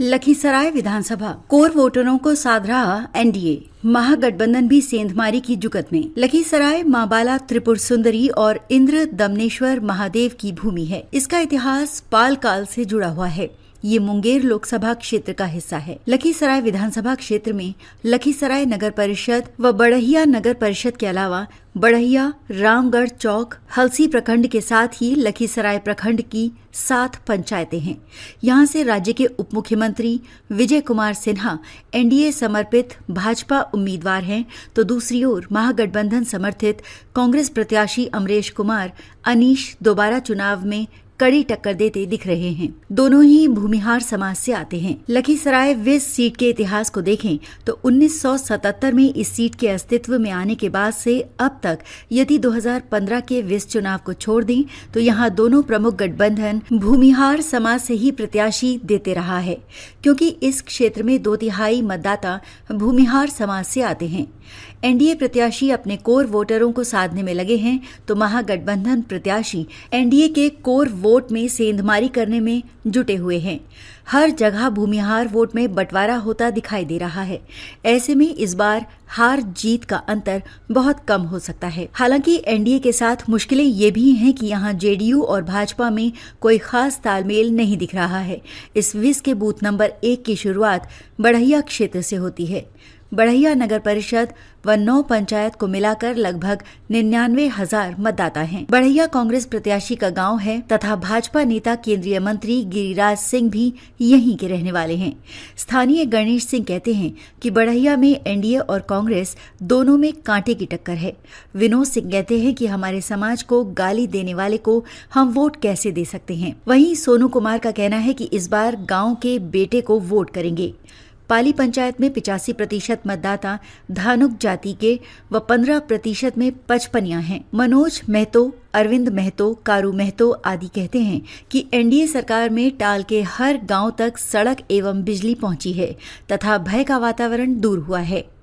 लखीसराय विधानसभा core वोटरों को साध रहा एनडीए, महागठबंधन भी सेंधमारी की जुगत में। लखीसराय मां बाला त्रिपुर सुंदरी और इंद्र दमनेश्वर महादेव की भूमि है। इसका इतिहास पाल काल से जुड़ा हुआ है। ये मुंगेर लोकसभा क्षेत्र का हिस्सा है। लखीसराय विधानसभा क्षेत्र में लखीसराय नगर परिषद व बड़हिया नगर परिषद के अलावा बड़हिया, रामगढ़ चौक, हलसी प्रखंड के साथ ही लखीसराय प्रखंड की 7 पंचायतें हैं। यहाँ से राज्य के उप मुख्यमंत्री विजय कुमार सिन्हा एनडीए समर्पित भाजपा उम्मीदवार हैं, तो दूसरी ओर महागठबंधन समर्थित कांग्रेस प्रत्याशी अमरेश कुमार अनीश दोबारा चुनाव में कड़ी टक्कर देते दिख रहे हैं। दोनों ही भूमिहार समाज से आते हैं। लखीसराय विस सीट के इतिहास को देखें तो 1977 में इस सीट के अस्तित्व में आने के बाद से अब तक यदि 2015 के विस चुनाव को छोड़ दें तो यहाँ दोनों प्रमुख गठबंधन भूमिहार समाज से ही प्रत्याशी देते रहा है, क्योंकि इस क्षेत्र में 2/3 मतदाता भूमिहार समाज से आते हैं। एनडीए प्रत्याशी अपने कोर वोटरों को साधने में लगे हैं, तो महागठबंधन प्रत्याशी एनडीए के कोर वोट में सेंधमारी करने में जुटे हुए हैं। हर जगह भूमिहार वोट में बंटवारा होता दिखाई दे रहा है। ऐसे में इस बार हार जीत का अंतर बहुत कम हो सकता है। हालांकि एनडीए के साथ मुश्किलें ये भी हैं कि यहाँ जेडीयू और भाजपा में कोई खास तालमेल नहीं दिख रहा है। इस विस के बूथ नंबर 1 की शुरुआत बड़हिया क्षेत्र से होती है। बड़हिया नगर परिषद व 9 पंचायत को मिलाकर लगभग 99,000 मतदाता हैं। बड़हिया कांग्रेस प्रत्याशी का गांव है तथा भाजपा नेता केंद्रीय मंत्री गिरिराज सिंह भी यहीं के रहने वाले हैं। स्थानीय गणेश सिंह कहते हैं कि बड़हिया में एनडीए और कांग्रेस दोनों में कांटे की टक्कर है। विनोद सिंह कहते हैं कि हमारे समाज को गाली देने वाले को हम वोट कैसे दे सकते हैं। वहीं सोनू कुमार का कहना है कि इस बार गाँव के बेटे को वोट करेंगे। पाली पंचायत में 85% मतदाता धानुक जाति के व 15% में पचपनिया हैं। मनोज महतो, अरविंद महतो, कारू महतो आदि कहते हैं कि एनडीए सरकार में टाल के हर गांव तक सड़क एवं बिजली पहुंची है तथा भय का वातावरण दूर हुआ है।